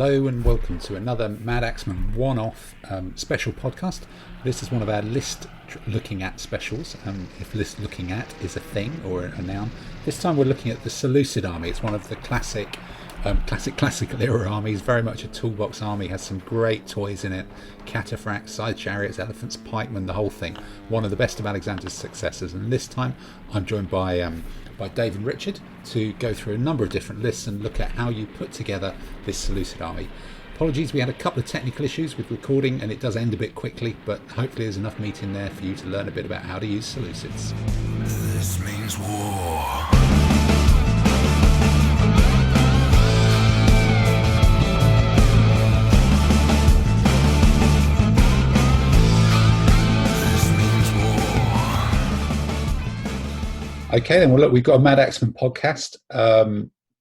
Hello and welcome to another Madaxeman one-off special podcast. This is one of our list looking at specials, if list looking at is a thing or a noun. This time we're looking at the Seleucid army. It's one of the classical era armies, very much a toolbox army, has some great toys in it, cataphracts, side chariots, elephants, pikemen, the whole thing. One of the best of Alexander's successors, and this time I'm joined by Dave and Richard to go through a number of different lists and look at how you put together this Seleucid army. Apologies, we had a couple of technical issues with recording and it does end a bit quickly, but hopefully there's enough meat in there for you to learn a bit about how to use Seleucids. This means war. Okay, then, well, look, we've got a Madaxeman podcast,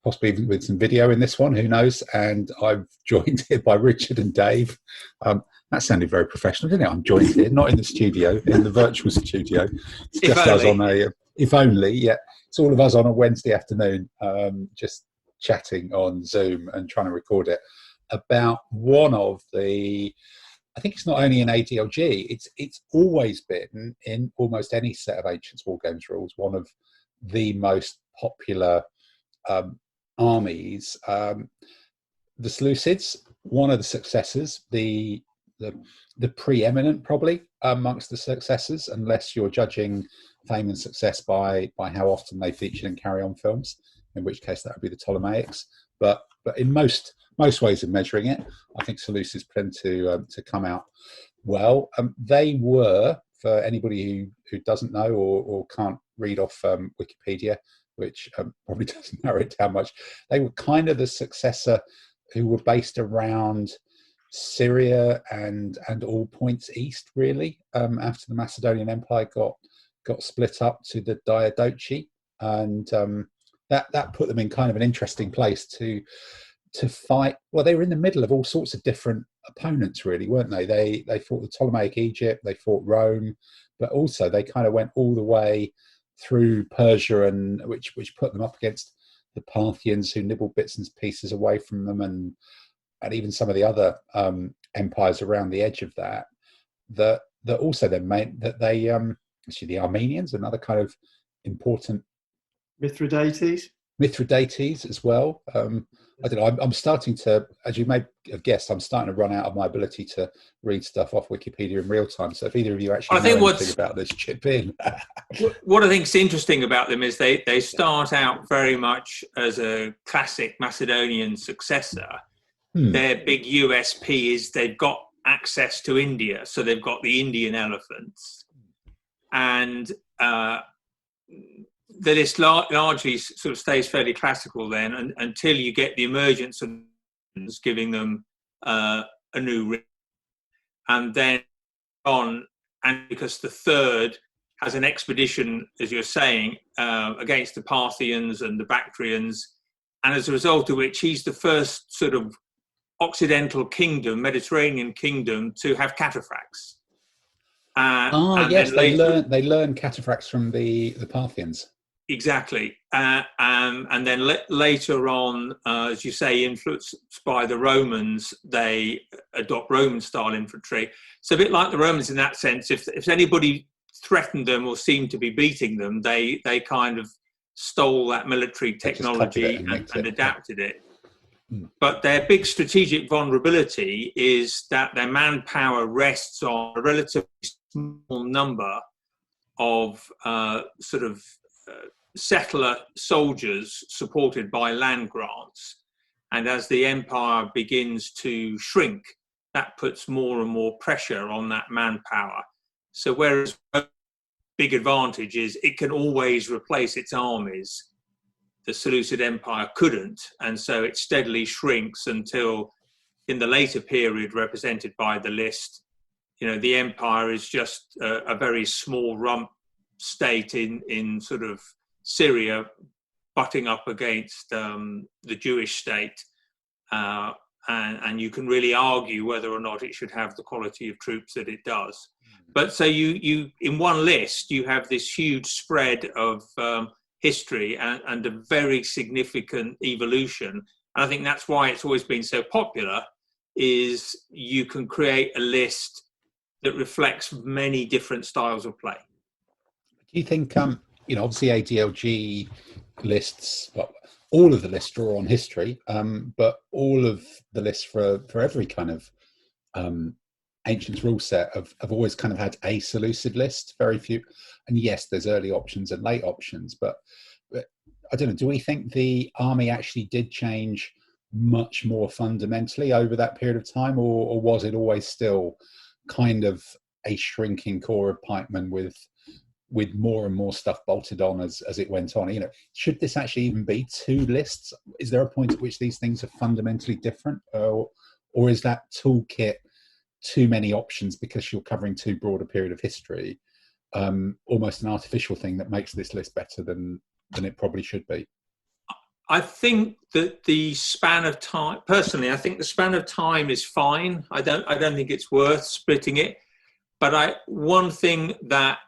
possibly even with some video in this one, who knows? And I'm joined here by Richard and Dave. That sounded very professional, didn't it? I'm joined here, not in the studio, in the virtual studio. It's just us on if only, yeah. It's all of us on a Wednesday afternoon, just chatting on Zoom and trying to record it about one of the, I think it's not only in ADLG, it's always been in almost any set of Ancient War Games rules, one of the most popular armies. The Seleucids, one of the successors, the preeminent probably amongst the successors, unless you're judging fame and success by how often they featured in carry-on films, in which case that would be the Ptolemaics. But in most ways of measuring it, I think Seleucids tend to come out well. They were, for anybody who doesn't know or can't read off Wikipedia, which probably doesn't narrow it down much, they were kind of the successor who were based around Syria and all points east, really, after the Macedonian Empire got split up to the Diadochi, and that put them in kind of an interesting place to fight. Well, they were in the middle of all sorts of different opponents, really, weren't they? They fought the Ptolemaic Egypt, they fought Rome, but also they kind of went all the way through Persia, and which put them up against the Parthians, who nibbled bits and pieces away from them, and even some of the other empires around the edge of that also then meant that they actually the Armenians, another kind of important Mithridates as well. I don't know. I'm starting to, as you may have guessed, I'm starting to run out of my ability to read stuff off Wikipedia in real time. So if either of you actually know anything about this, chip in. What I think is interesting about them is they start out very much as a classic Macedonian successor. Their big USP is they've got access to India, so they've got the Indian elephants, and the list largely sort of stays fairly classical then until you get the emergence of giving them a new ring. And then on, and because the third has an expedition, as you're saying, against the Parthians and the Bactrians, and as a result of which he's the first sort of Occidental kingdom, Mediterranean kingdom, to have cataphracts. Yes, they learn cataphracts from the Parthians. Exactly. And then later on, as you say, influenced by the Romans, they adopt Roman-style infantry. So a bit like the Romans in that sense, if anybody threatened them or seemed to be beating them, they kind of stole that military technology and adapted it. But their big strategic vulnerability is that their manpower rests on a relatively small number of settler soldiers supported by land grants. And as the empire begins to shrink, that puts more and more pressure on that manpower. So whereas big advantage is it can always replace its armies, the Seleucid Empire couldn't, and so it steadily shrinks until, in the later period represented by the list, the empire is just a very small rump state in sort of Syria, butting up against the Jewish state, and you can really argue whether or not it should have the quality of troops that it does. But so you in one list you have this huge spread of history and a very significant evolution, And I think that's why it's always been so popular, is you can create a list that reflects many different styles of play. Do you think, obviously ADLG lists, well, all of the lists draw on history, but all of the lists for every kind of ancient rule set have always kind of had a Seleucid list, very few. And yes, there's early options and late options, but I don't know, do we think the army actually did change much more fundamentally over that period of time, or was it always still kind of a shrinking core of pikemen with more and more stuff bolted on as it went on? Should this actually even be two lists? Is there a point at which these things are fundamentally different, or is that toolkit too many options because you're covering too broad a period of history, almost an artificial thing that makes this list better than it probably should be? I think that the span of time, personally, I think the span of time is fine. I don't think it's worth splitting it. But one thing that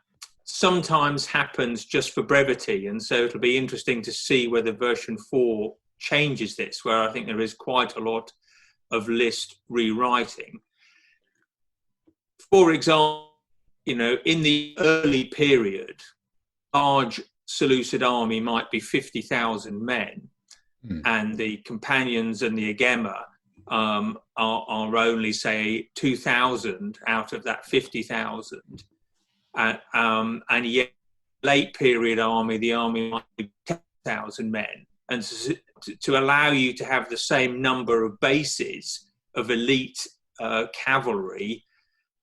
sometimes happens just for brevity, and so it'll be interesting to see whether version 4 changes this, where I think there is quite a lot of list rewriting. For example, in the early period, large Seleucid army might be 50,000 men, and the companions and the agema are only, say, 2,000 out of that 50,000. And yet, late period army, the army might be 10,000 men. And to allow you to have the same number of bases of elite cavalry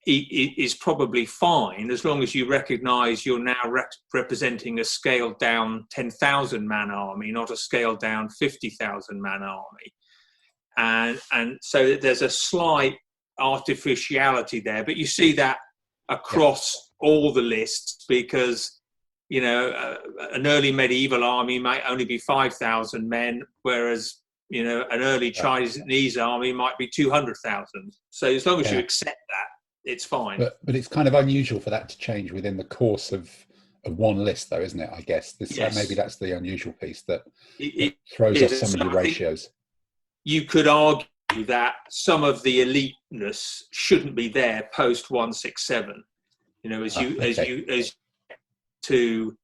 is probably fine, as long as you recognise you're now representing a scaled down 10,000 man army, not a scaled down 50,000 man army. And so there's a slight artificiality there, but you see that across all the lists, because an early medieval army might only be 5,000 men, whereas an early Chinese army might be 200,000. So as long as you accept that, it's fine. But it's kind of unusual for that to change within the course of one list, though, isn't it? I guess maybe that's the unusual piece that it throws off some of your ratios. You could argue that some of the eliteness shouldn't be there post 167. As you to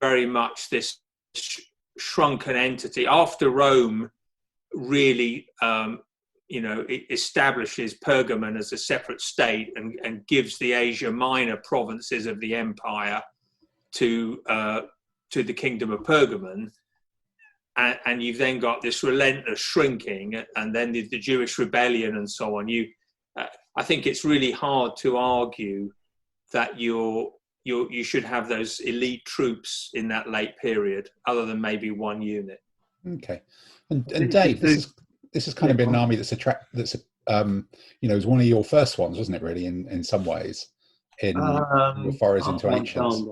very much this shrunken entity after Rome really it establishes Pergamon as a separate state and gives the Asia Minor provinces of the empire to the kingdom of Pergamon. And you've then got this relentless shrinking, and then the Jewish rebellion and so on. I think it's really hard to argue that you should have those elite troops in that late period, other than maybe one unit. Okay, and Dave, this has kind of been an army that's it was one of your first ones, wasn't it? Really, in some ways, in your forays into ancients.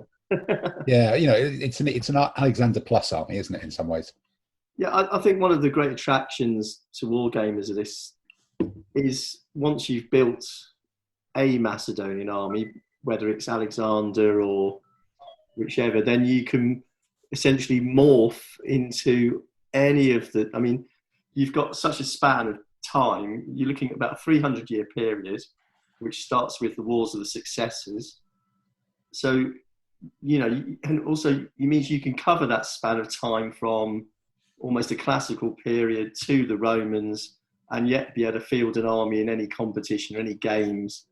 Yeah, it's an Alexander Plus army, isn't it? In some ways. Yeah, I think one of the great attractions to wargamers of this is once you've built a Macedonian army, whether it's Alexander or whichever, then you can essentially morph into any of the. I mean, you've got such a span of time. You're looking at about a 300-year period, which starts with the Wars of the Successors. So, and also it means you can cover that span of time from almost a classical period to the Romans, and yet be able to field an army in any competition or any games.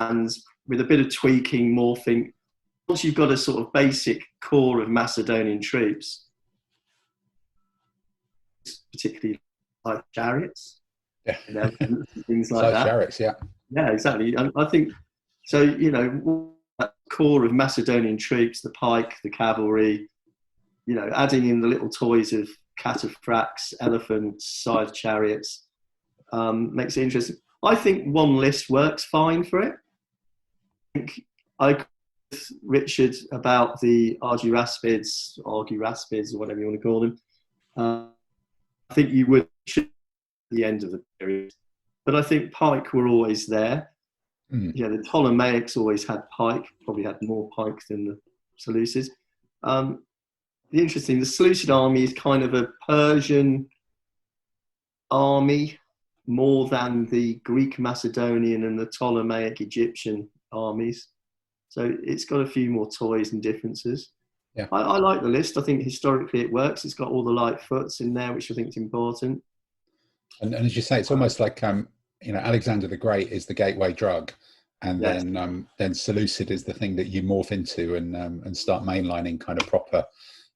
And with a bit of tweaking, morphing, once you've got a sort of basic core of Macedonian troops, particularly like chariots, and things like that. Chariots, yeah. Yeah, exactly. And I think so. That core of Macedonian troops, the pike, the cavalry, adding in the little toys of cataphracts, elephants, scythe chariots, makes it interesting. I think one list works fine for it. I think I agree with Richard about the Argyraspids, or whatever you want to call them. I think you should at the end of the period. But I think pike were always there. Yeah, the Ptolemaics always had pike, probably had more pike than the Seleucids. The Seleucid army is kind of a Persian army more than the Greek Macedonian and the Ptolemaic Egyptian armies. So it's got a few more toys and differences. Yeah. I like the list. I think historically it works. It's got all the light foots in there, which I think is important. And as you say, it's almost like Alexander the Great is the gateway drug, and Yes. then Seleucid is the thing that you morph into and start mainlining kind of proper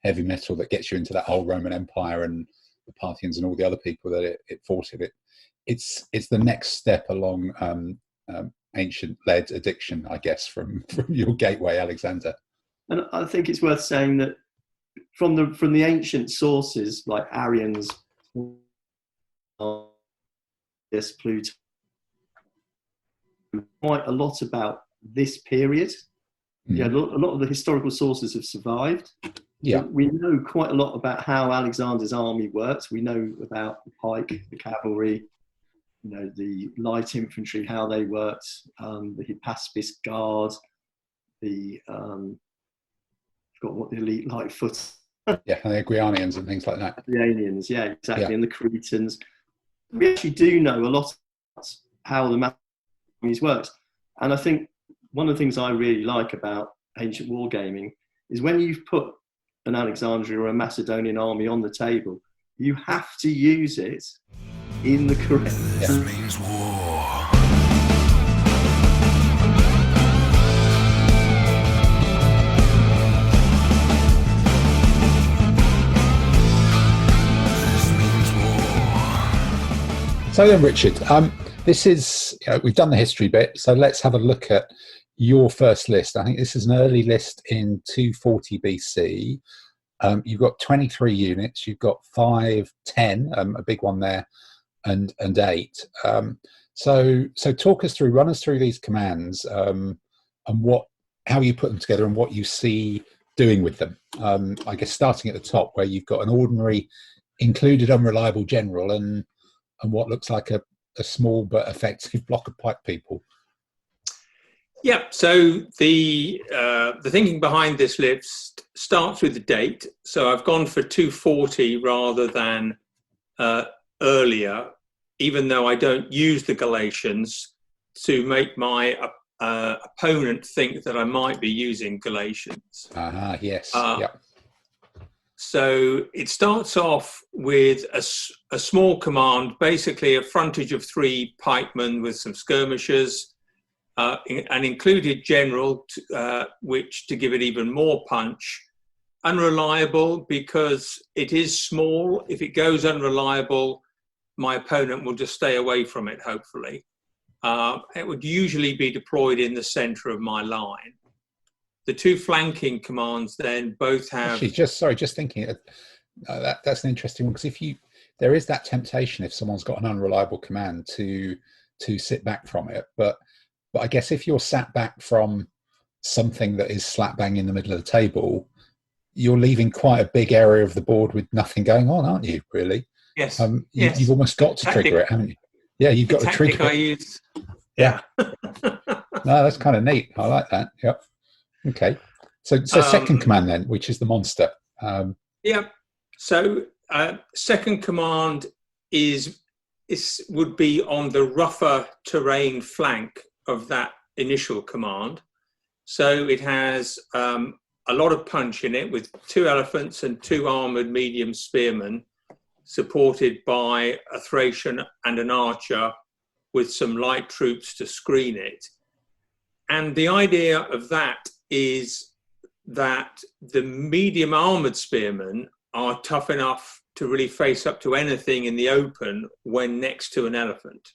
heavy metal that gets you into that whole Roman Empire and the Parthians and all the other people that it fought it. It's the next step along ancient lead addiction, I guess, from your gateway, Alexander. And I think it's worth saying that from the ancient sources like Arians, yes, Pluto, quite a lot about this period. Yeah, a lot of the historical sources have survived. Yeah, we know quite a lot about how Alexander's army worked. We know about the pike, the cavalry, the light infantry, how they worked, the Hypaspis guard, the what the elite light foot. Yeah, and the Agrianians and things like that. The aliens, yeah, exactly, Yeah. and the Cretans. We actually do know a lot about how the armies works, and I think one of the things I really like about ancient wargaming is when you've put an Alexandrian or a Macedonian army on the table, you have to use it in the correct. This means war. So then, Richard, this is, we've done the history bit, so let's have a look at your first list. I think this is an early list in 240 BC. You've got 23 units, you've got 5, 10, a big one there, and 8. So talk us through, run us through these commands and how you put them together and what you see doing with them. I guess starting at the top where you've got an ordinary included unreliable general and what looks like a small but effective block of pike people. Yeah, so the thinking behind this list starts with the date. So I've gone for 240 rather than earlier, even though I don't use the Galatians to make my opponent think that I might be using Galatians. Yes. Yeah. So it starts off with a small command, basically a frontage of 3 pikemen with some skirmishers, an included general, which to give it even more punch. Unreliable because it is small. If it goes unreliable, my opponent will just stay away from it, hopefully. It would usually be deployed in the center of my line. The 2 flanking commands then both have... Actually, just thinking, that's an interesting one, because there is that temptation if someone's got an unreliable command to sit back from it, but I guess if you're sat back from something that is slap bang in the middle of the table, you're leaving quite a big area of the board with nothing going on, aren't you, really? Yes. Yes. You've almost got to trigger it, haven't you? Yeah, you've got to trigger it. I use. Yeah. No, that's kind of neat. I like that. Yep. Okay. So second command then, which is the monster. Yeah. So second command would be on the rougher terrain flank of that initial command. So it has a lot of punch in it with 2 elephants and 2 armored medium spearmen, supported by a Thracian and an archer with some light troops to screen it. And the idea of that is that the medium armored spearmen are tough enough to really face up to anything in the open when next to an elephant.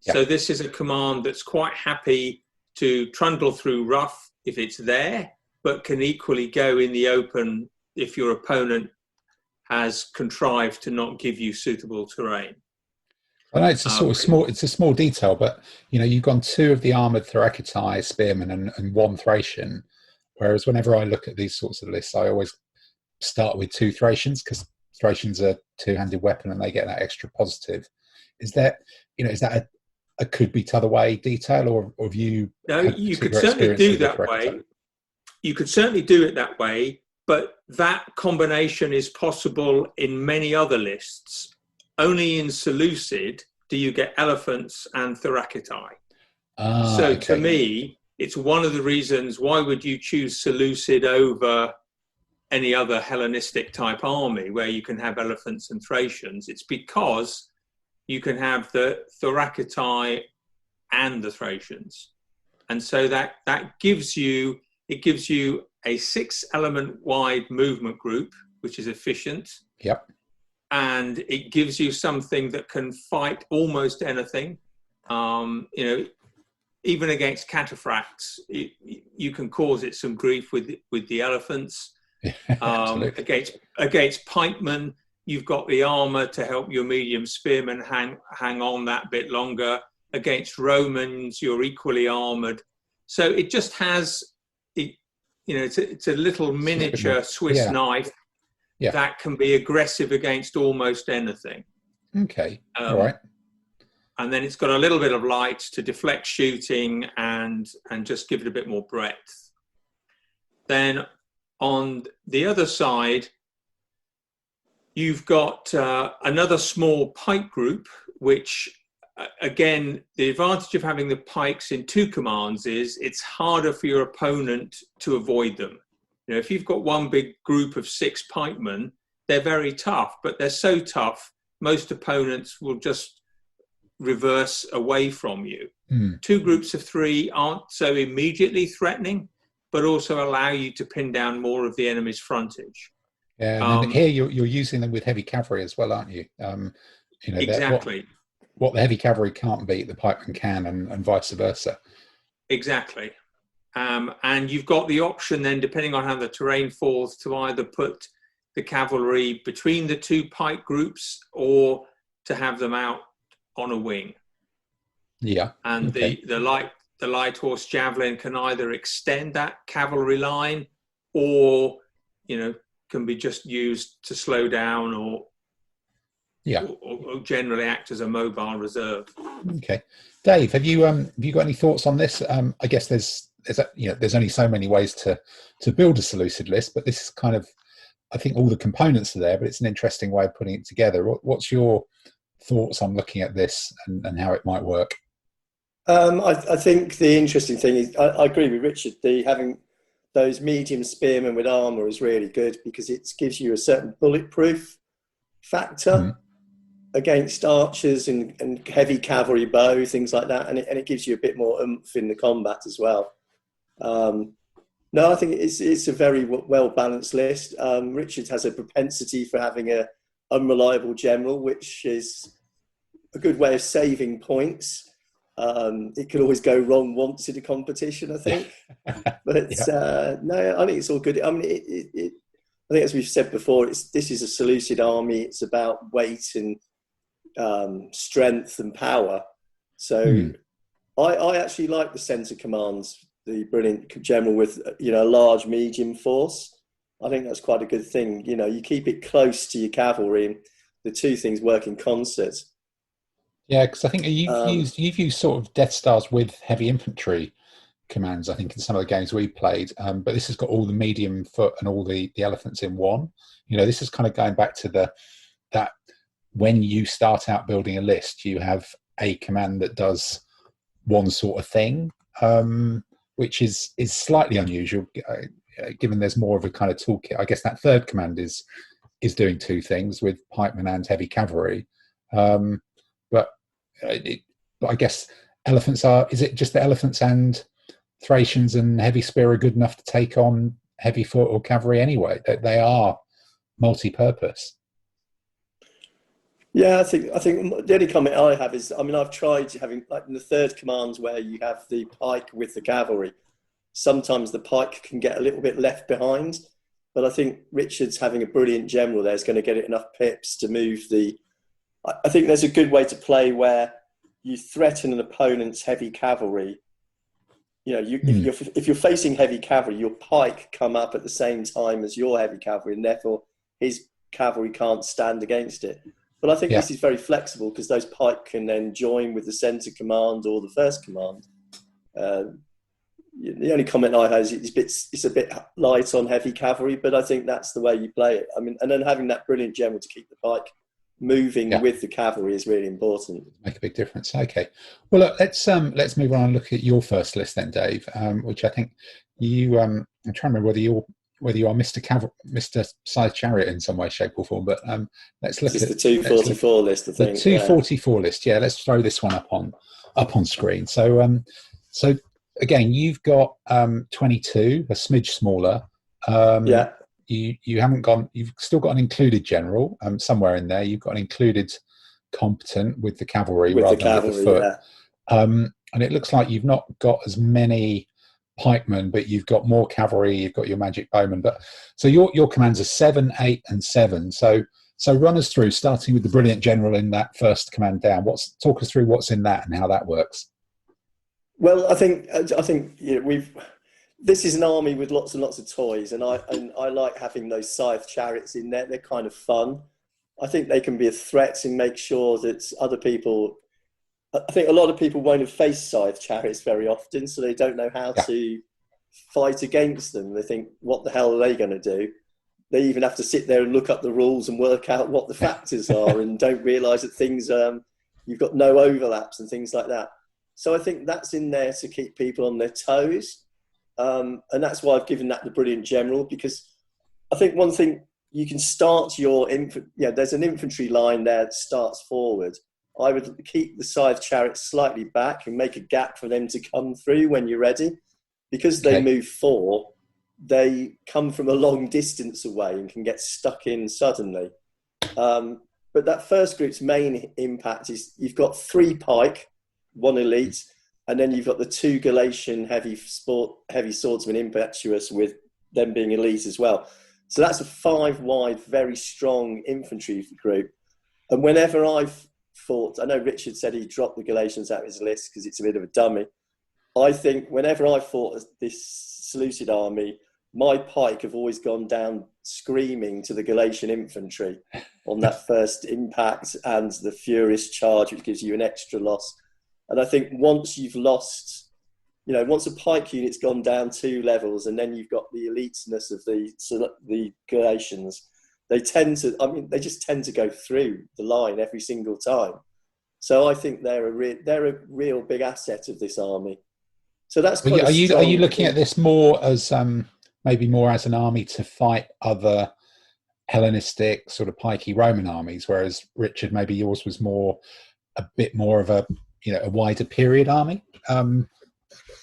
Yeah. So this is a command that's quite happy to trundle through rough if it's there, but can equally go in the open if your opponent has contrived to not give you suitable terrain. I know it's a sort of small. It's a small detail, but you've gone 2 of the armored Thracian spearmen and 1 Thracian. Whereas whenever I look at these sorts of lists, I always start with 2 Thracians because Thracians are 2-handed weapon and they get that extra positive. Is that a could be t'other way detail, or have you? No, you could certainly do that way. You could certainly do it that way, but that combination is possible in many other lists. only in Seleucid do you get elephants and thoracitae. So Okay. to me, it's one of the reasons why would you choose Seleucid over any other Hellenistic type army where you can have elephants and Thracians. It's because you can have the Thoracitae and the Thracians. And so that gives you a 6-element wide movement group, which is efficient. Yep. And it gives you something that can fight almost anything. Even against cataphracts, you can cause it some grief with the elephants. Against pikemen, you've got the armor to help your medium spearmen hang on that bit longer. Against Romans, you're equally armored. So it just has, it's a little miniature Swiss knife that can be aggressive against almost anything. Okay, all right. And then it's got a little bit of light to deflect shooting and just give it a bit more breadth. Then on the other side, you've got another small pike group, which, again, the advantage of having the pikes in 2 commands is it's harder for your opponent to avoid them. If you've got one big group of 6 pikemen, they're very tough, but they're so tough, most opponents will just reverse away from you. 2 groups of 3 aren't so immediately threatening, but also allow you to pin down more of the enemy's frontage. Yeah, and here you're using them with heavy cavalry as well, aren't you? Exactly. What the heavy cavalry can't beat, the pikemen can, and vice versa. Exactly. And you've got the option then, depending on how the terrain falls, to either put the cavalry between the 2 pike groups or to have them out on a wing. Yeah. And okay. the light horse javelin can either extend that cavalry line or, can be just used to slow down or generally act as a mobile reserve. Okay. Dave, have you got any thoughts on this? I guess there's only so many ways to build a Seleucid list, but this is kind of, I think all the components are there, but it's an interesting way of putting it together. What's your thoughts on looking at this and how it might work? I think the interesting thing is, I agree with Richard, having those medium spearmen with armour is really good because it gives you a certain bulletproof factor against archers and heavy cavalry bow, things like that, and it gives you a bit more oomph in the combat as well. No, I think it's a very well-balanced list. Richard has a propensity for having a unreliable general, which is a good way of saving points. It could always go wrong once in a competition, I think. But no, I think it's all good. I mean, I think as we've said before, this is a Seleucid army. It's about weight and strength and power. So I actually like the centre commands, the brilliant general with a large medium force. I think that's quite a good thing. You keep it close to your cavalry, and the 2 things work in concert. Yeah, because I think you've used sort of Death Stars with heavy infantry commands, I think, in some of the games we played. But this has got all the medium foot and all the elephants in one. This is kind of going back to that when you start out building a list, you have a command that does one sort of thing, which is slightly unusual, given there's more of a kind of toolkit. I guess that 3rd command is doing 2 things with pikemen and heavy cavalry. But I guess elephants is it just the elephants and Thracians and heavy spear are good enough to take on heavy foot or cavalry anyway? They are multi-purpose. Yeah, I think the only comment I have is, I've tried having, like, in the 3rd commands where you have the pike with the cavalry, sometimes the pike can get a little bit left behind, but I think Richard's having a brilliant general there is going to get it enough pips to move I think there's a good way to play where you threaten an opponent's heavy cavalry. If you're facing heavy cavalry, your pike come up at the same time as your heavy cavalry, and therefore his cavalry can't stand against it. But I think this is very flexible because those pike can then join with the centre command or the 1st command. The only comment I have is it's a bit light on heavy cavalry, but I think that's the way you play it. And then having that brilliant general to keep the pike moving with the cavalry is really important. Make a big difference. Okay. Well, look, let's move on and look at your first list then, Dave. Which I think you. I'm trying to remember whether you are Mr. Scythe Chariot in some way, shape, or form. But let's look at the 244 list. I think the 244 list. Yeah, let's throw this one up on screen. So so again, you've got 22, a smidge smaller. You haven't gone. You've still got an included general somewhere in there. You've got an included competent with the cavalry rather than with the foot. And it looks like you've not got as many pikemen, but you've got more cavalry. You've got your magic bowmen. But so your commands are 7, 8, and 7. So run us through, starting with the brilliant general in that first command down. Talk us through what's in that and how that works. Well, I think this is an army with lots and lots of toys, and I like having those scythe chariots in there. They're kind of fun. I think they can be a threat and make sure that other people. I think a lot of people won't have faced scythe chariots very often, so they don't know how to fight against them. They think, what the hell are they going to do? They even have to sit there and look up the rules and work out what the factors are, and don't realise that things you've got no overlaps and things like that. So I think that's in there to keep people on their toes. And that's why I've given that the brilliant general, because I think one thing you can start there's an infantry line there that starts forward. I would keep the scythe chariots slightly back and make a gap for them to come through when you're ready. Because they move 4, they come from a long distance away and can get stuck in suddenly. But that first group's main impact is you've got 3 pike, 1 elite, and then you've got the 2 Galatian heavy swordsmen impetuous, with them being elite as well. So that's a 5 wide, very strong infantry group. And whenever I've fought, I know Richard said he dropped the Galatians out of his list because it's a bit of a dummy. I think whenever I fought this Seleucid army, my pike have always gone down screaming to the Galatian infantry on that first impact and the furious charge, which gives you an extra loss. And I think once you've lost, once a pike unit's gone down 2 levels, and then you've got the eliteness of the Galatians, they just tend to go through the line every single time. So I think they're a real big asset of this army. So that's are you looking at this more as maybe more as an army to fight other Hellenistic sort of pikey Roman armies, whereas Richard, maybe yours was a bit more of a wider period army?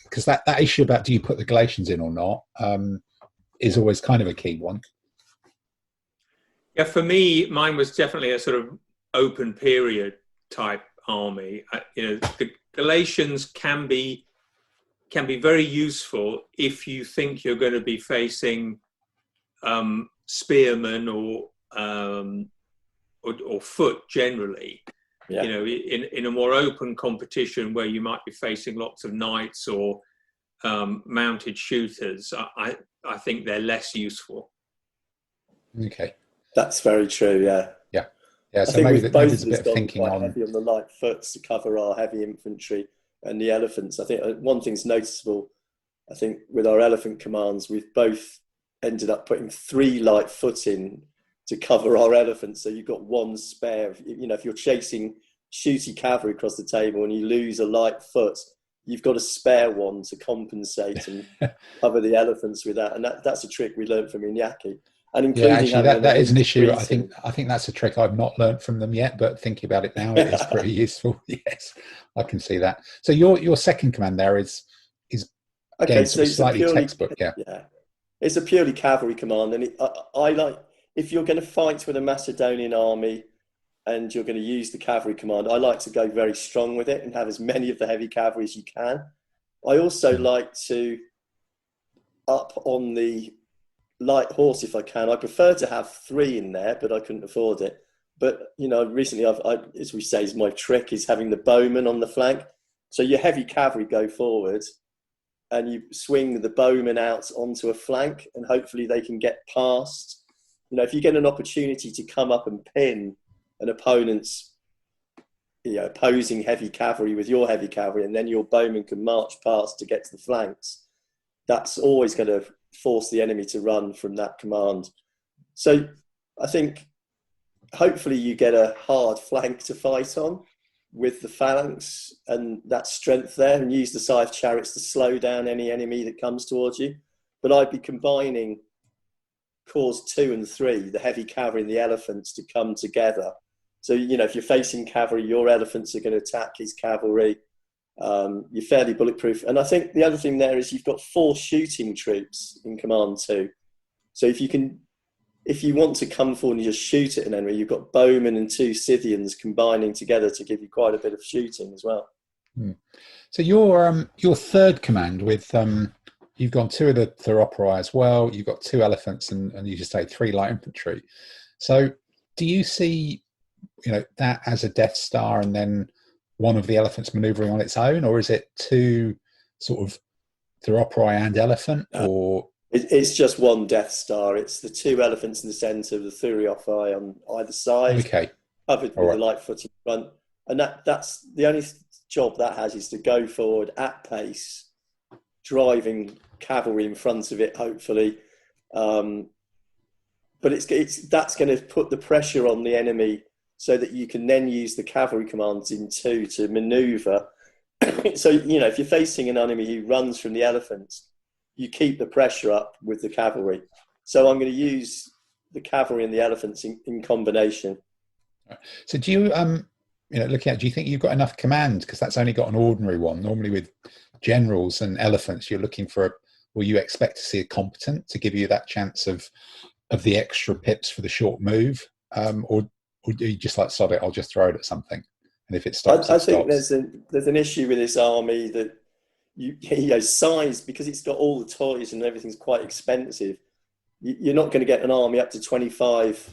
Because that issue about do you put the Galatians in or not is always kind of a key one. Yeah, for me, mine was definitely a sort of open period type army. The Galatians can be very useful if you think you're going to be facing spearmen or foot generally. Yeah. In a more open competition where you might be facing lots of knights or mounted shooters, I think they're less useful. Okay. That's very true, yeah. So maybe there's a bit of thinking on heavy on the light foots to cover our heavy infantry and the elephants. I think one thing's noticeable, I think with our elephant commands, we've both ended up putting 3 light foot in to cover our elephants. So you've got 1 spare. If you're chasing shooty cavalry across the table and you lose a light foot, you've got a spare 1 to compensate and cover the elephants with that. And that's a trick we learned from Iñaki. And including that is an issue. I think that's a trick I've not learned from them yet, but thinking about it now, it is pretty useful. Yes, I can see that. So your second command there is again, so slightly textbook. Yeah, it's a purely cavalry command, and I like, if you're going to fight with a Macedonian army and you're going to use the cavalry command, I like to go very strong with it and have as many of the heavy cavalry as you can. I also like to up on the light horse if I can. I prefer to have 3 in there, but I couldn't afford it. But recently as we say, my trick is having the bowmen on the flank. So your heavy cavalry go forward and you swing the bowmen out onto a flank, and hopefully they can get past. If you get an opportunity to come up and pin an opponent's opposing heavy cavalry with your heavy cavalry, and then your bowmen can march past to get to the flanks, that's always going to force the enemy to run from that command. So I think hopefully you get a hard flank to fight on with the phalanx and that strength there, and use the scythe chariots to slow down any enemy that comes towards you. But I'd be combining cores 2 and 3, the heavy cavalry and the elephants, to come together. So, if you're facing cavalry, your elephants are going to attack his cavalry. You're fairly bulletproof. And I think the other thing there is you've got 4 shooting troops in command 2. So if you want to come forward and just shoot at an enemy, you've got bowmen and 2 Scythians combining together to give you quite a bit of shooting as well. So your third command with you've got 2 of the Theropori as well. You've got 2 elephants and you just say 3 light infantry. So do you see that as a Death Star and then one of the elephants manoeuvring on its own, or is it 2 sort of Theropori and elephant, or? It's just one Death Star. It's the 2 elephants in the centre, the Theropori on either side, covered with the light foot in front. And that's the only job that has, is to go forward at pace, driving cavalry in front of it, hopefully. But that's going to put the pressure on the enemy so that you can then use the cavalry commands in 2 to manoeuvre. So, if you're facing an enemy who runs from the elephants, you keep the pressure up with the cavalry. So I'm going to use the cavalry and the elephants in combination. So do you, looking at, do you think you've got enough command? Because that's only got an ordinary one. Normally with generals and elephants, you're looking for, you expect to see a competent to give you that chance of the extra pips for the short move, or do you just like, sod it, I'll just throw it at something, and if it stops, I think there's an issue with this army that size, because it's got all the toys and everything's quite expensive. You're not going to get an army up to 25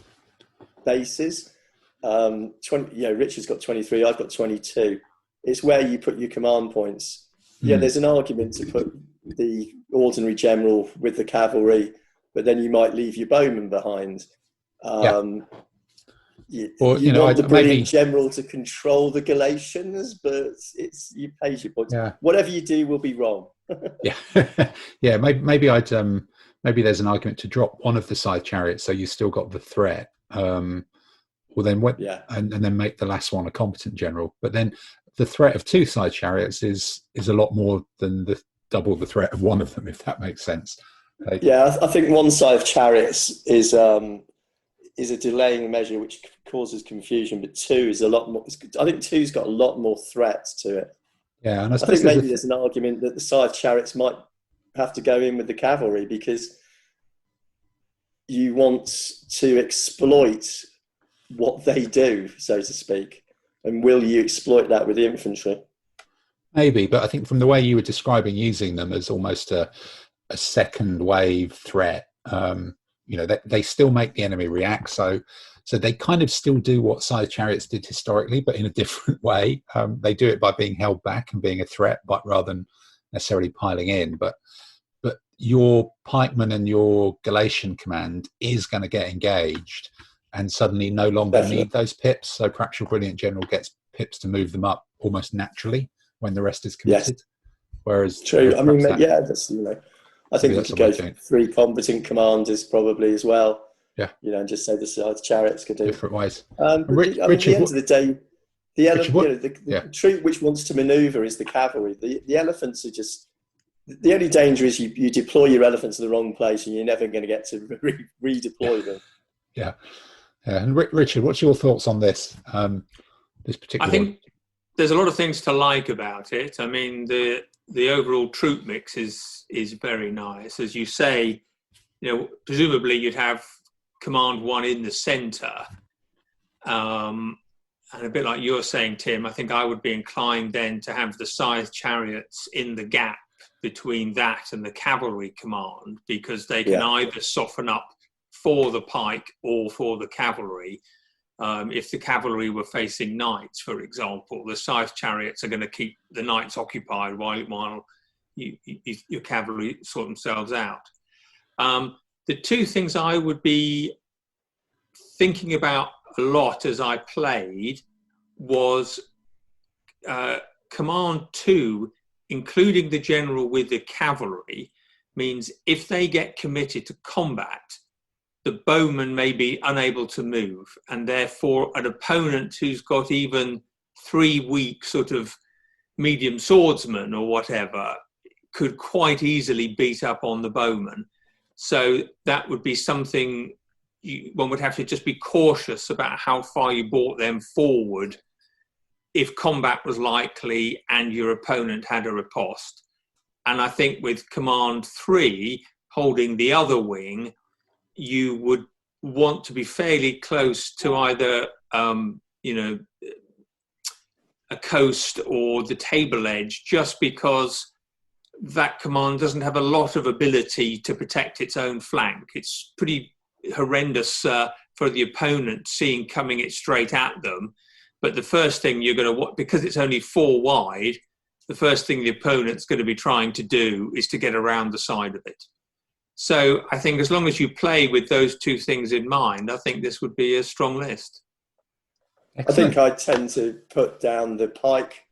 bases. Richard's got 23, I've got 22. It's where you put your command points. Yeah, there's an argument to put the ordinary general with the cavalry, but then you might leave your bowmen behind. You want the brilliant general to control the Galatians, but you pay your points. Yeah. Whatever you do will be wrong. Yeah. Maybe there's an argument to drop one of the side chariots, so you still got the threat. And then make the last one a competent general. But then the threat of 2 side chariots is a lot more than double the threat of one of them, if that makes sense. I think 1 side of chariots is a delaying measure which causes confusion, but 2 is a lot more. I think 2's got a lot more threats to it. Yeah, and I think maybe there's an argument that the side chariots might have to go in with the cavalry, because you want to exploit what they do, so to speak. And will you exploit that with the infantry? Maybe, but I think from the way you were describing using them as almost a second wave threat, they still make the enemy react. So they kind of still do what side chariots did historically, but in a different way. They do it by being held back and being a threat, but rather than necessarily piling in. But your pikeman and your Galatian command is going to get engaged and suddenly no longer need those pips. So perhaps your brilliant general gets pips to move them up almost naturally when the rest is committed. Yes. Whereas true. I mean, that's I think we could go for 3 competent commanders probably as well. Yeah. And just say the side chariots could do different ways. Richard, at the end of the day, the troop which wants to manoeuvre is the cavalry. The elephants are just. The only danger is you deploy your elephants in the wrong place and you're never going to get to redeploy them. Yeah. And Richard, what's your thoughts on this? This particular. I think there's a lot of things to like about it. I mean, the overall troop mix is very nice, as you say. Presumably you'd have command 1 in the centre, and a bit like you're saying, Tim. I think I would be inclined then to have the scythe chariots in the gap between that and the cavalry command, because they can either soften up for the pike or for the cavalry. If the cavalry were facing knights, for example, the scythe chariots are going to keep the knights occupied while your cavalry sort themselves out. The 2 things I would be thinking about a lot as I played was command 2, including the general with the cavalry, means if they get committed to combat, the bowman may be unable to move, and therefore an opponent who's got even 3 weak sort of medium swordsmen or whatever could quite easily beat up on the bowman. So that would be something one would have to just be cautious about how far you brought them forward if combat was likely and your opponent had a riposte. And I think with Command 3, holding the other wing, you would want to be fairly close to either, a coast or the table edge, just because that command doesn't have a lot of ability to protect its own flank. It's pretty horrendous for the opponent seeing coming it straight at them. But the first thing you're going to, because it's only 4 wide, the first thing the opponent's going to be trying to do is to get around the side of it. So I think as long as you play with those 2 things in mind, I think this would be a strong list. Excellent. I think I tend to put down the pike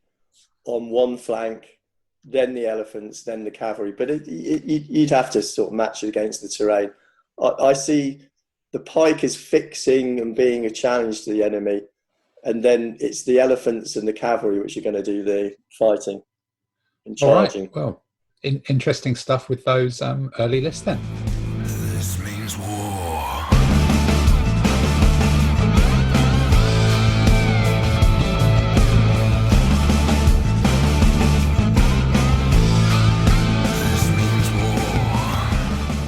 on one flank, then the elephants, then the cavalry. But you'd have to sort of match it against the terrain. I see the pike is fixing and being a challenge to the enemy, and then it's the elephants and the cavalry which are going to do the fighting and charging. All right. Well, interesting stuff with those early lists then. This means war.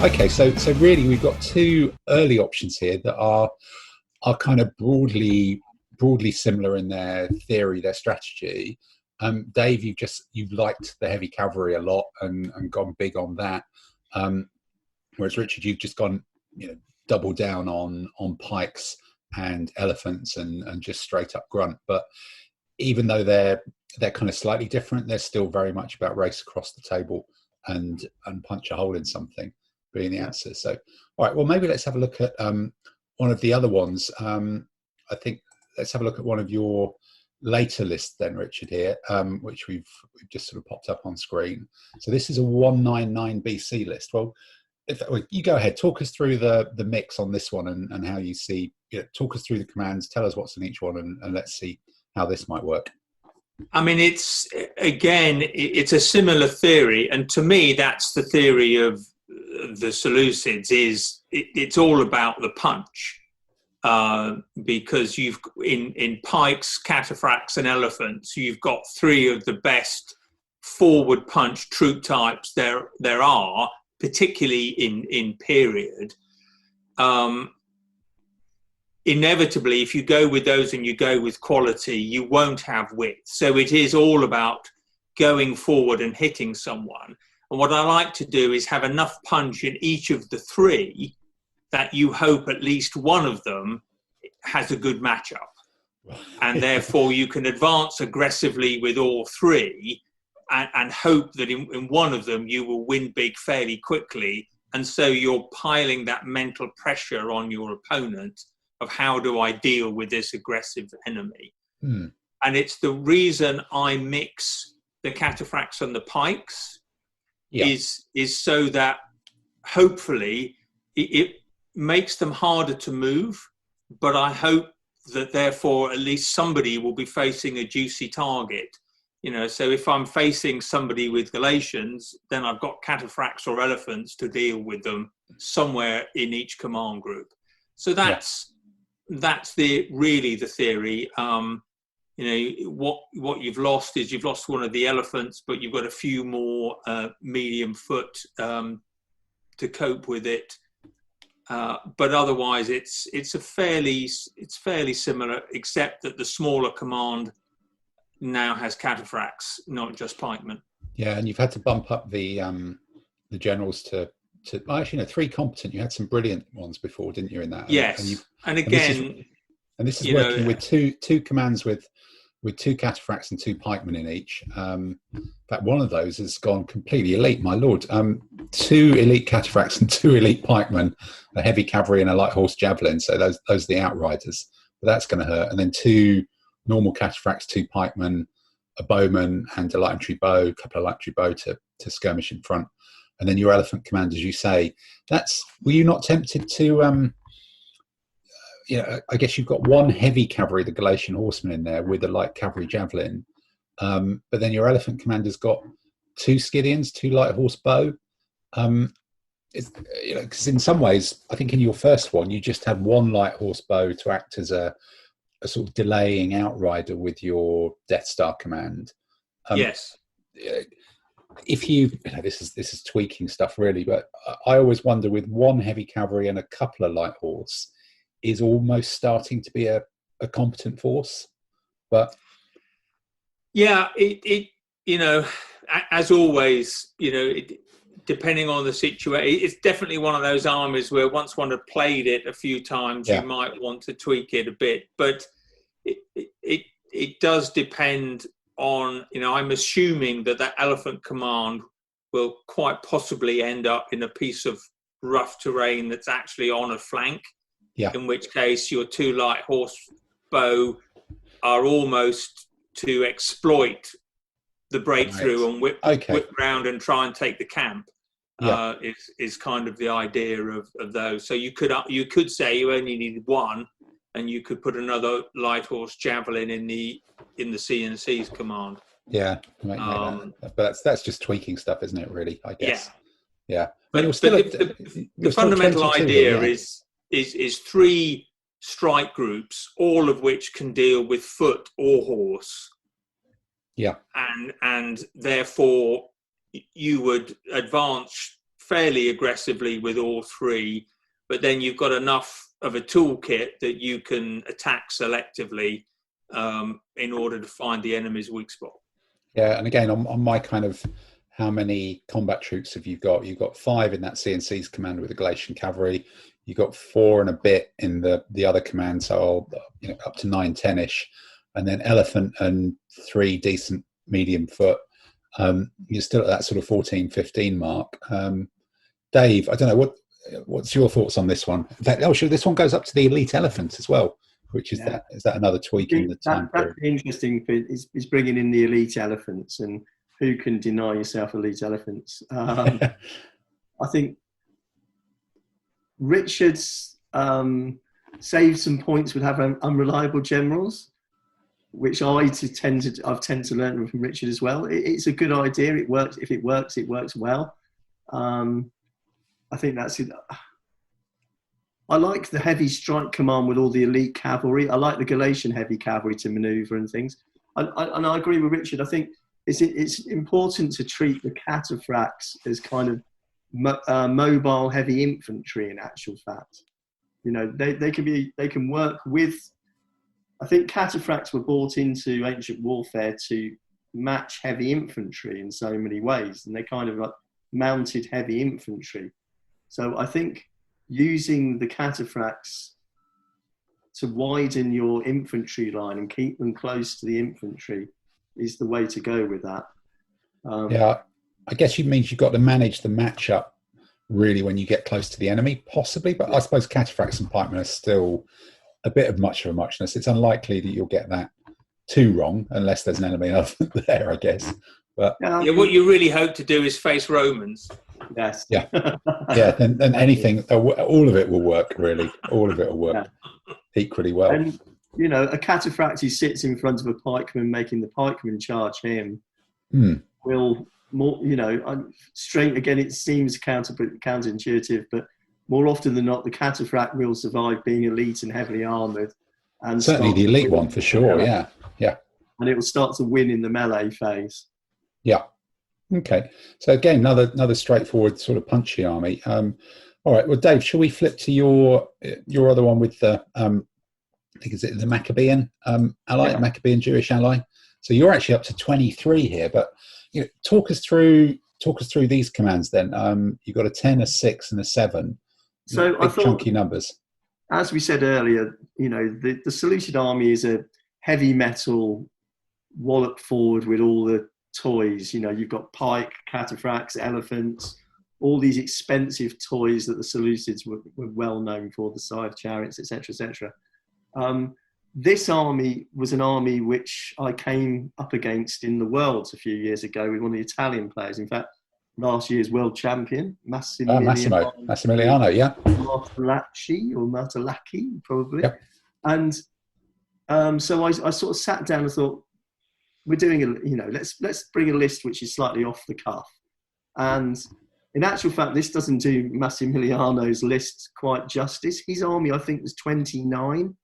Okay, so really we've got 2 early options here that are kind of broadly similar in their theory, their strategy. Dave, you've liked the heavy cavalry a lot and gone big on that. Whereas Richard, you've just gone double down on pikes and elephants and just straight up grunt. But even though they're kind of slightly different, they're still very much about race across the table and punch a hole in something being the answer. So, all right, well, maybe let's have a look at one of the other ones. I think let's have a look at one of your later lists then, Richard, here, which we've just sort of popped up on screen. So this is a 199 BC list. Well, if you go ahead, talk us through the mix on this one and how you see, talk us through the commands, tell us what's in each one, and let's see how this might work. I mean, it's a similar theory, and to me, that's the theory of the Seleucids. It's all about the punch, because you've in pikes, cataphracts, and elephants, you've got 3 of the best forward punch troop types there are, particularly in period. Inevitably, if you go with those and you go with quality, you won't have width. So it is all about going forward and hitting someone. And what I like to do is have enough punch in each of the 3 that you hope at least one of them has a good matchup. And therefore you can advance aggressively with all 3 and hope that in one of them you will win big fairly quickly. And so you're piling that mental pressure on your opponent of how do I deal with this aggressive enemy. And it's the reason I mix the cataphracts and the pikes is so that hopefully it makes them harder to move, but I hope that therefore at least somebody will be facing a juicy target. So if I'm facing somebody with Galatians, then I've got cataphracts or elephants to deal with them somewhere in each command group. So that's really the theory. What you've lost is you've lost one of the elephants, but you've got a few more medium foot to cope with it. But otherwise, it's fairly similar, except that the smaller command now has cataphracts, not just pikemen. Yeah, and you've had to bump up the generals to actually, 3 competent. You had some brilliant ones before, didn't you? In that, yes, and again, this is working with two commands with 2 cataphracts and 2 pikemen in each. In fact, one of those has gone completely elite, my lord. 2 elite cataphracts and 2 elite pikemen, a heavy cavalry and a light horse javelin. So those are the outriders. But that's going to hurt. And then 2 normal cataphracts, 2 pikemen, a bowman, and a light infantry bow, a couple of light infantry bow to skirmish in front. And then your elephant command, as you say, were you not tempted to I guess you've got one heavy cavalry, the Galatian horsemen, in there with a light cavalry javelin, but then your elephant commander's got 2 Scythians, 2 light horse bow. It's, because in some ways, I think in your first one, you just had 1 light horse bow to act as a sort of delaying outrider with your Death Star command. Yes. If this is tweaking stuff really, but I always wonder, with 1 heavy cavalry and a couple of light horse, is almost starting to be a competent force. But yeah, it as always, depending on the situation, it's definitely one of those armies where once one had played it a few times, you might want to tweak it a bit. But it does depend on, I'm assuming that elephant command will quite possibly end up in a piece of rough terrain that's actually on a flank. Yeah. In which case, your 2 light horse bow are almost to exploit the breakthrough and whip round and try and take the camp. Is kind of the idea of those. So you could say you only need 1, and you could put another light horse javelin in the CNC's command. Yeah, but that's just tweaking stuff, isn't it? Really, I guess. Yeah. But the fundamental idea is 3 strike groups, all of which can deal with foot or horse. Yeah. And therefore you would advance fairly aggressively with all 3, but then you've got enough of a toolkit that you can attack selectively in order to find the enemy's weak spot. Yeah, and again, on my kind of how many combat troops have you got? You've got 5 in that CNC's command with the Galatian cavalry. You've got 4 and a bit in the other command, so up to 9, 10-ish, and then elephant and 3 decent medium foot. You're still at that sort of 14, 15 mark. Dave, I don't know, what's your thoughts on this one? In fact, this one goes up to the elite elephants as well, which is that another tweak in the time period? That's interesting. Is bringing in the elite elephants, and who can deny yourself elite elephants? I think Richard's saved some points with having unreliable generals, which I've tend to learn from Richard as well. It's a good idea. It works. If it works, it works well. I think that's it. I like the heavy strike command with all the elite cavalry. I like the Galatian heavy cavalry to manoeuvre and things. And I agree with Richard. I think it's important to treat the cataphracts as kind of mobile heavy infantry. In actual fact, they can work with. I think cataphracts were brought into ancient warfare to match heavy infantry in so many ways, and they kind of like mounted heavy infantry. So I think using the cataphracts to widen your infantry line and keep them close to the infantry is the way to go with that. I guess it means you've got to manage the matchup really when you get close to the enemy, possibly. But I suppose cataphracts and pikemen are still a bit of much of a muchness. It's unlikely that you'll get that too wrong unless there's an enemy there, I guess. But what you really hope to do is face Romans. Yes. Yeah. And anything, all of it will work. Really, all of it will work equally well. And a cataphract who sits in front of a pikeman, making the pikeman charge him, will more. Straight again. It seems counterintuitive, but more often than not, the cataphract will survive being elite and heavily armoured. And certainly the elite one for sure. Yeah. And it will start to win in the melee phase. Yeah. Okay. So again, another straightforward sort of punchy army. All right. Well, Dave, shall we flip to your other one with the I think is it the Maccabean ally, Maccabean Jewish ally? So you're actually up to 23 here, but talk us through these commands then. You've got a 10, a 6, and a 7. So big I thought, chunky numbers. As we said earlier, the Seleucid army is a heavy metal wallop forward with all the toys. You've got pike, cataphracts, elephants, all these expensive toys that the Seleucids were well known for, the scythe chariots, etc., etc. This army was an army which I came up against in the Worlds a few years ago with one of the Italian players. In fact, last year's world champion, Massimiliano, yeah. Martellacci, probably. Yep. And so I sort of sat down and thought, we're doing let's bring a list which is slightly off the cuff. And in actual fact, this doesn't do Massimiliano's list quite justice. His army, I think, was 29.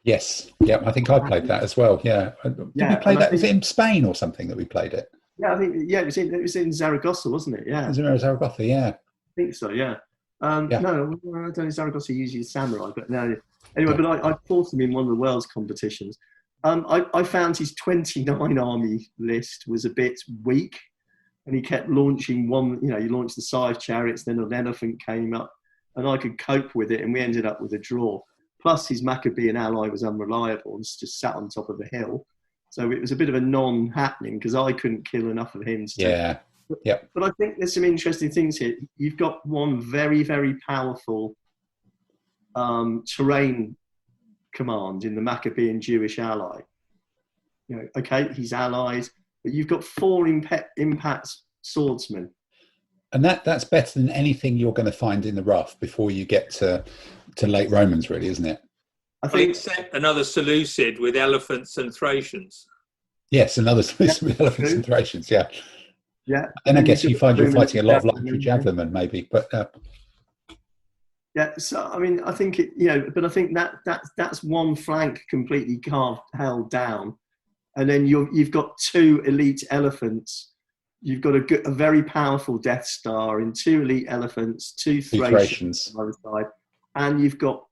Yes. Yeah, I think I played that as well. Yeah. Did we play that? Was it in Spain or something that we played it? Yeah, I think it was in Zaragoza, wasn't it? Yeah. It was in Zaragoza, yeah. I think so, yeah. No, I don't know. Zaragoza usually is samurai, but no. Anyway, Yeah. but I fought him in one of the world's competitions. I found his 29 army list was a bit weak, and he kept launching one. He launched the scythe chariots, then an elephant came up, and I could cope with it, and we ended up with a draw. Plus, his Maccabean ally was unreliable and just sat on top of a hill. So it was a bit of a non-happening because I couldn't kill enough of him. Yeah. But I think there's some interesting things here. You've got one very, very powerful terrain command in the Maccabean Jewish ally. Okay, he's allies, but you've got 4 impact swordsmen. And that's better than anything you're going to find in the rough before you get to late Romans, really, isn't it? I think except another Seleucid with elephants and Thracians. Yes, another with elephants and Thracians, yeah. Yeah. And I guess you find you're fighting a lot of luxury javelin, maybe, but yeah. So I mean, I think but I think that's one flank completely held down, and then you've got 2 elite elephants. You've got a very powerful Death Star and 2 elite elephants, 2 Thracians on the other side, and you've got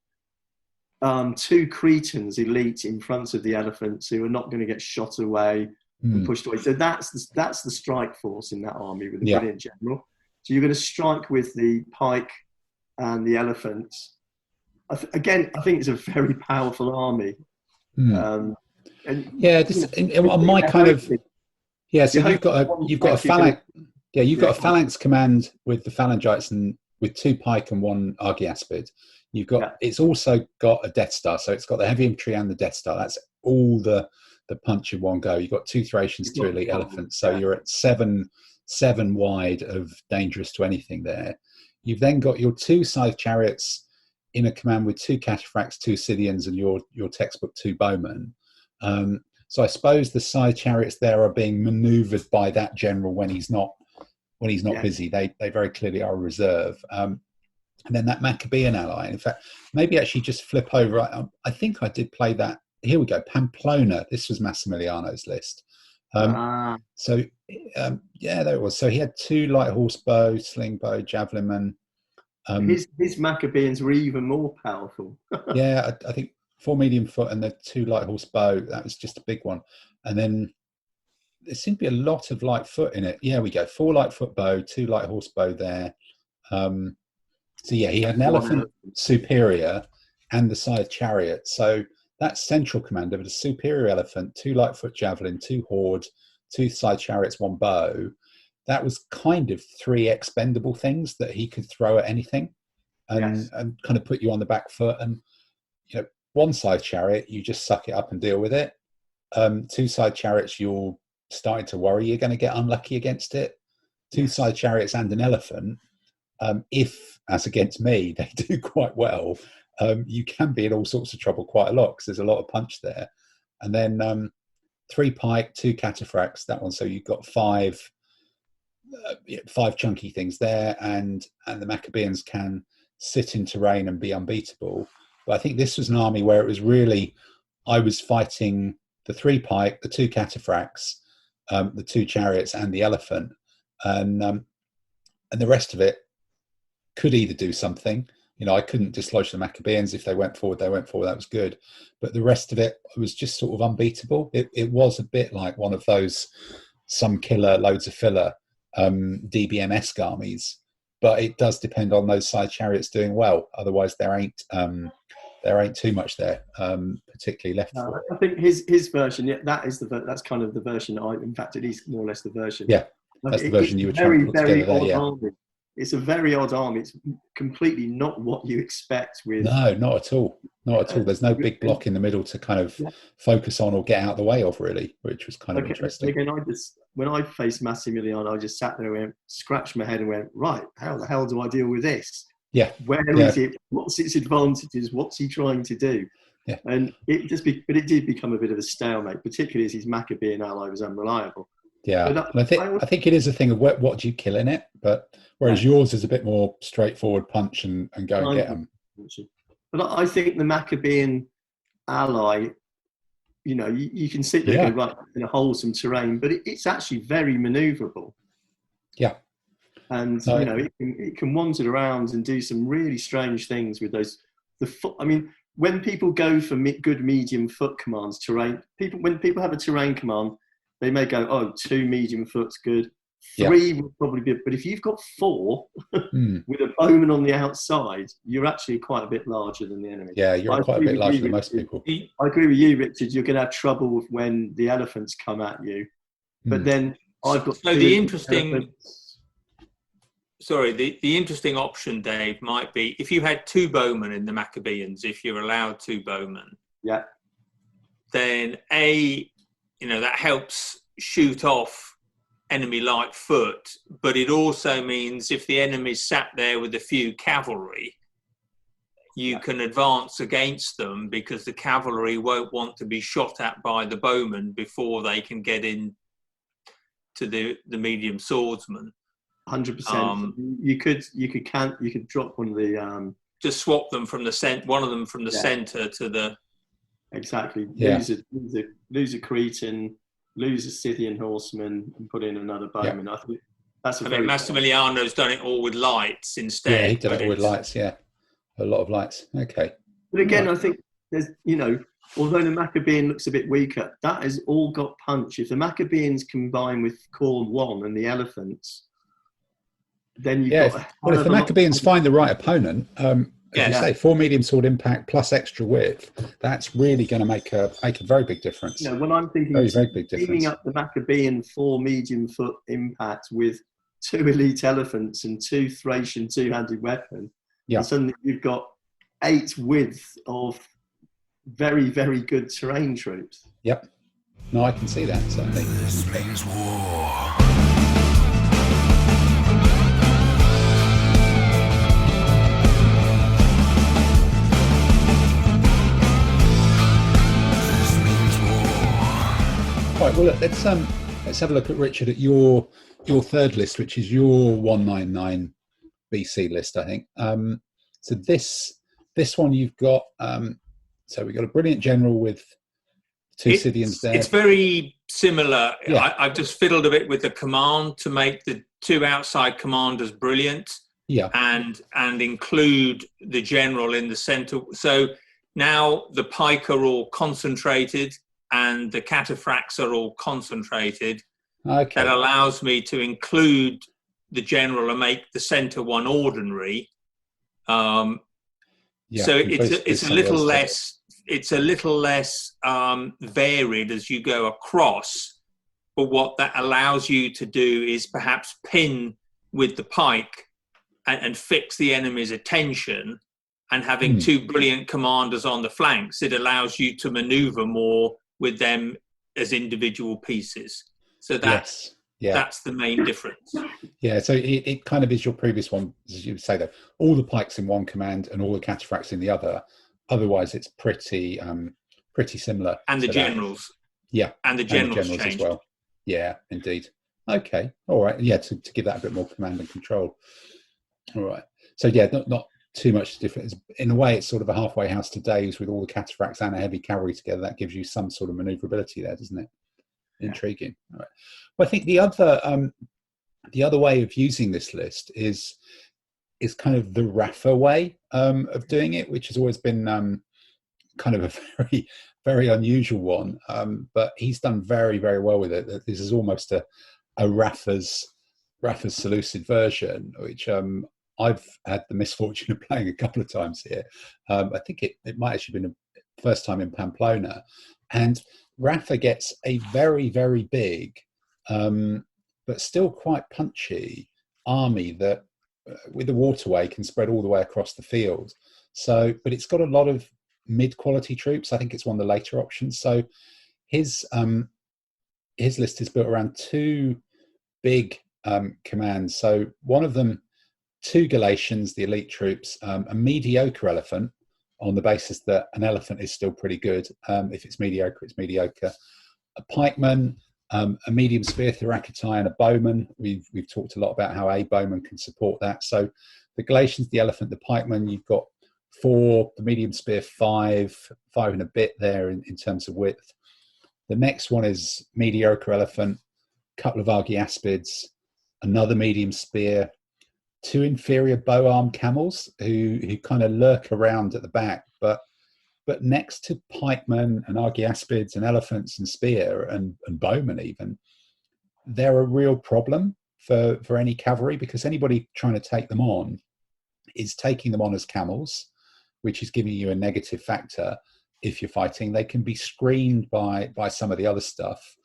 2 Cretans elite in front of the elephants who are not going to get shot away and pushed away. So that's the strike force in that army with a brilliant general. So you're going to strike with the pike and the elephants. I think it's a very powerful army. So you've got a phalanx. Yeah, you've got a phalanx command with the phalangites and with 2 pike and 1 argyaspid. You've got it's also got a Death Star, so it's got the heavy infantry and the Death Star. That's all the punch in one go. You've got 2 Thracians, 2 elite elephants, so you're at 7 wide of dangerous to anything there. You've then got your 2 scythe chariots in a command with 2 cataphracts, 2 Scythians, and your textbook 2 bowmen. So I suppose the scythe chariots there are being manoeuvred by that general when he's not busy. They very clearly are a reserve. And then that Maccabean ally. In fact, maybe actually just flip over. I think I did play that. Here we go. Pamplona. This was Massimiliano's list. So there it was. So he had 2 light horse bow, sling bow, javelin man. His Maccabeans were even more powerful. Yeah, I think 4 medium foot and the 2 light horse bow. That was just a big one. And then there seemed to be a lot of light foot in it. Yeah, we go. 4 light foot bow, 2 light horse bow there. So yeah, he had an elephant superior and the scythe chariot. So that's central command of a superior elephant, 2 light foot javelin, 2 horde, 2 scythe chariots, 1 bow. That was kind of 3 expendable things that he could throw at anything and kind of put you on the back foot. And 1 scythe chariot, you just suck it up and deal with it. 2 scythe chariots, you're starting to worry you're going to get unlucky against it. 2 scythe chariots and an elephant. If, as against me, they do quite well, you can be in all sorts of trouble quite a lot because there's a lot of punch there. And then 3 pike, 2 cataphracts, that one. So you've got 5 chunky things there, and the Maccabeans can sit in terrain and be unbeatable. But I think this was an army where it was really, I was fighting the 3 pike, the 2 cataphracts, the 2 chariots, and the elephant, and the rest of it could either do something. I couldn't dislodge the Maccabeans. If they went forward, they went forward. That was good. But the rest of it was just sort of unbeatable. It was a bit like one of those some killer, loads of filler DBM-esque armies. But it does depend on those side chariots doing well. Otherwise, there ain't too much there, particularly left. No, I think his version, that's kind of the version. In fact, it is more or less the version. Yeah, that's the version you were trying to put together there. Yeah. it's a very odd army. It's completely not what you expect with. No, not at all. Not at all. There's no big block in the middle to kind of focus on or get out of the way of, really, which was kind of interesting. Again, when I faced Massimiliano, I just sat there and scratched my head and went, right, how the hell do I deal with this? Yeah. Where is it? What's its advantages? What's he trying to do? Yeah. And it did become a bit of a stalemate, particularly as his Maccabean ally was unreliable. Yeah, and I think it is a thing of what do you kill in it, but whereas yours is a bit more straightforward, punch and go and get them. But I think the Maccabean ally, you can sit there and go right in a wholesome terrain, but it's actually very manoeuvrable. Yeah, and it can wander around and do some really strange things with those. When people go for good medium foot commands, when people have a terrain command, they may go, 2 medium foot's good. 3 would probably be, but if you've got 4 with a bowman on the outside, you're actually quite a bit larger than the enemy. Yeah, you're quite a bit larger than most people. I agree with you, Richard. You're going to have trouble when the elephants come at you. But then I've got. So the interesting option, Dave, might be if you had 2 bowmen in the Maccabeans, if you're allowed 2 bowmen. Yeah. Then that helps shoot off enemy light foot, but it also means if the enemy's sat there with a few cavalry, you can advance against them because the cavalry won't want to be shot at by the bowmen before they can get in to the medium swordsman. 100%. You could drop one of the just swap them from the center to the. Exactly. Yeah. Lose a Cretan, lose a Scythian horseman, and put in another bowman. I think that's Massimiliano's done it all with lights instead. Yeah, he did it all with lights. Yeah, a lot of lights. Okay. But again, I think there's although the Maccabean looks a bit weaker, that has all got punch. If the Maccabeans combine with Corn 1 and the elephants, then you've got. Well, if the Maccabeans find the right opponent. As you say, 4 medium sword impact plus extra width, that's really going to make a very big difference. When I'm thinking very big difference. Teaming up the Maccabean 4 medium foot impact with 2 elite elephants and 2 Thracian 2-handed weapon, and suddenly you've got 8 width of very, very good terrain troops. Yep. No, I can see that, certainly. This means war. Right, well, look, let's have a look at Richard at your third list, which is your 199 BC list, I think. So this one you've got. So we've got a brilliant general with 2 Scythians there. It's very similar. Yeah. I've just fiddled a bit with the command to make the 2 outside commanders brilliant. Yeah, and include the general in the center. So now the pike are all concentrated. And the cataphracts are all concentrated. Okay. That allows me to include the general and make the centre one ordinary. So it's a little less. It's a little less varied as you go across. But what that allows you to do is perhaps pin with the pike and fix the enemy's attention. And having 2 brilliant commanders on the flanks, it allows you to manoeuvre more with them as individual pieces. So that's the main difference. Yeah, so it kind of is your previous one, as you say, that all the pikes in one command and all the cataphracts in the other. Otherwise, it's pretty similar. And the generals. Yeah. And the generals as well. Yeah, indeed. Okay. All right. Yeah, to give that a bit more command and control. All right. So yeah, not too much difference. In a way, it's sort of a halfway house to Dave's with all the cataphracts and a heavy cavalry together. That gives you some sort of manoeuvrability there, doesn't it? Intriguing. All right. Well, I think the other way of using this list is kind of the Rafa way of doing it, which has always been kind of a very, very unusual one. But he's done very, very well with it. This is almost a Rafa's Seleucid version, which I've had the misfortune of playing a couple of times here. I think it might actually been the first time in Pamplona. And Rafa gets a very, very big, but still quite punchy army that with the waterway can spread all the way across the field. So, but it's got a lot of mid-quality troops. I think it's one of the later options. So his list is built around two big commands. So one of them, two Galatians, the elite troops, a mediocre elephant, on the basis that an elephant is still pretty good. If it's mediocre, it's mediocre. A pikeman, a medium spear Thuracoti, and a bowman. We've talked a lot about how a bowman can support that. So the Galatians, the elephant, the pikeman, you've got 4, the medium spear 5 and a bit there in terms of width. The next one is mediocre elephant, a couple of argiaspids, another medium spear, 2 inferior bow-armed camels who kind of lurk around at the back, but next to pikemen and argiaspids and elephants and spear and bowmen even, they're a real problem for any cavalry, because anybody trying to take them on is taking them on as camels, which is giving you a negative factor if you're fighting. They can be screened by some of the other stuff,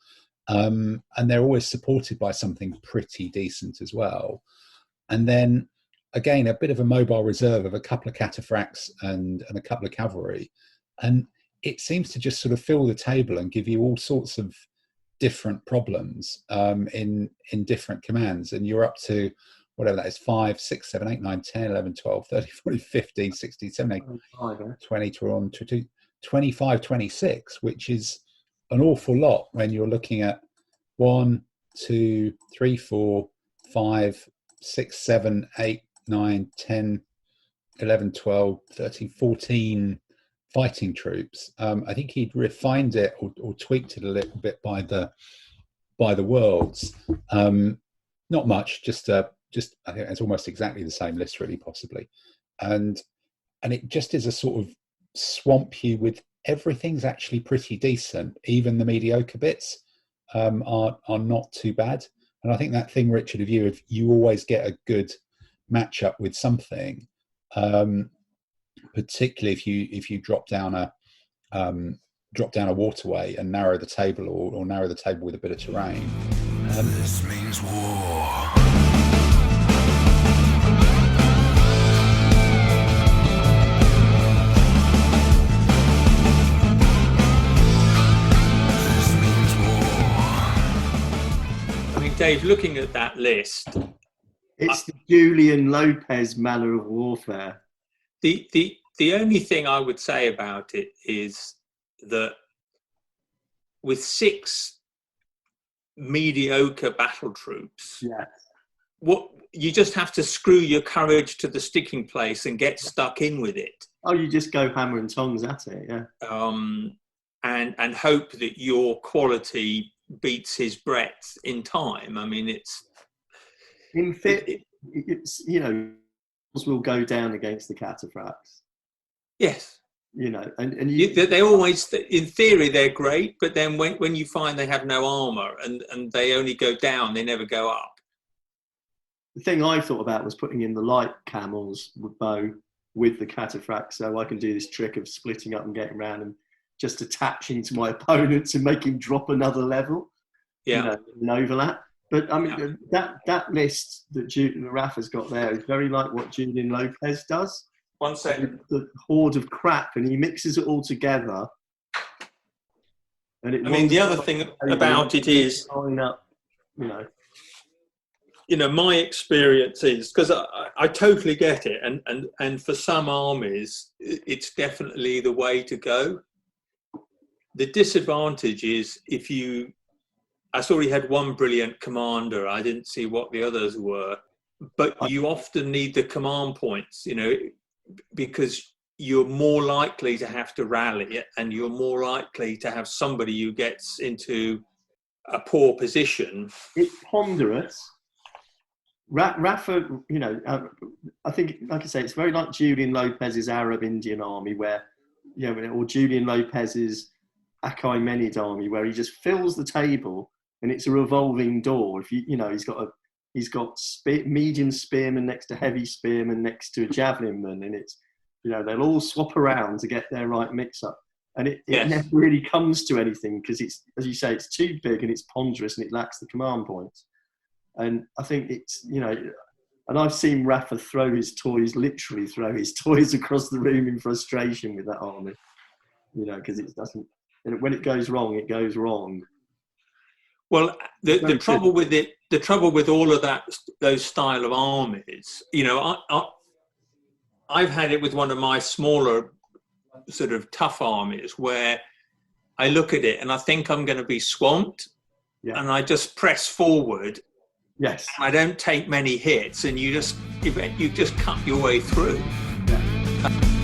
and they're always supported by something pretty decent as well. And then, again, a bit of a mobile reserve of a couple of cataphracts and a couple of cavalry. And it seems to just sort of fill the table and give you all sorts of different problems in different commands. And you're up to, whatever that is, 5, 6, 7, 8, 9, 10, 11, 12, 13, 14, 15, 16, 17, 18, 20, 25, 26, which is an awful lot when you're looking at 1, 2, 3, 4, 5, 6, 7, 8, 9, 10, 11, 12, 13, 14 fighting troops. I think he'd refined it or tweaked it a little bit by the worlds. Not much, just I think it's almost exactly the same list, really, possibly. And it just is a sort of swamp you with everything's actually pretty decent. Even the mediocre bits are not too bad. And I think that thing, Richard, of you always get a good matchup with something, particularly if you drop down a waterway and narrow the table, or narrow the table with a bit of terrain. This means war. Dave, looking at that list, it's the Julian Lopez manner of warfare. The only thing I would say about it is that with 6 mediocre battle troops, what you just have to screw your courage to the sticking place and get stuck in with it. Oh, you just go hammer and tongs at it, yeah. And hope that your quality beats his breadth in time. I mean, it's will go down against the cataphracts. Yes, and they always, in theory, they're great, but then when you find they have no armor and they only go down, they never go up. The thing I thought about was putting in the light camels with bow with the cataphracts, so I can do this trick of splitting up and getting around and just attaching to my opponents and make him drop another level, an overlap. But I mean, that list that Rafa's got there is very like what Julian Lopez does. 1 second. The horde of crap, and he mixes it all together. And the other thing about it is, my experience is, because I totally get it, and for some armies, it's definitely the way to go. The disadvantage is I saw he had one brilliant commander. I didn't see what the others were, but you often need the command points, because you're more likely to have to rally, and you're more likely to have somebody who gets into a poor position. It's ponderous. Rafa, I think, like I say, it's very like Julian Lopez's Arab Indian army, where, or Julian Lopez's Achaemenid army, where he just fills the table and it's a revolving door. If he's got medium spearmen next to heavy spearmen next to a javelin man, and it's, they'll all swap around to get their right mix up, and it never really comes to anything, because it's, as you say, it's too big and it's ponderous and it lacks the command points. And I think it's, And I've seen Rafa literally throw his toys across the room in frustration with that army. You know, because it doesn't. When it goes wrong, it goes wrong. Well, the trouble with it, the trouble with all of those style of armies, you know, I've had it with one of my smaller sort of tough armies where I look at it and I think I'm going to be swamped, and I just press forward. Yes. And I don't take many hits, and you just cut your way through. Yeah.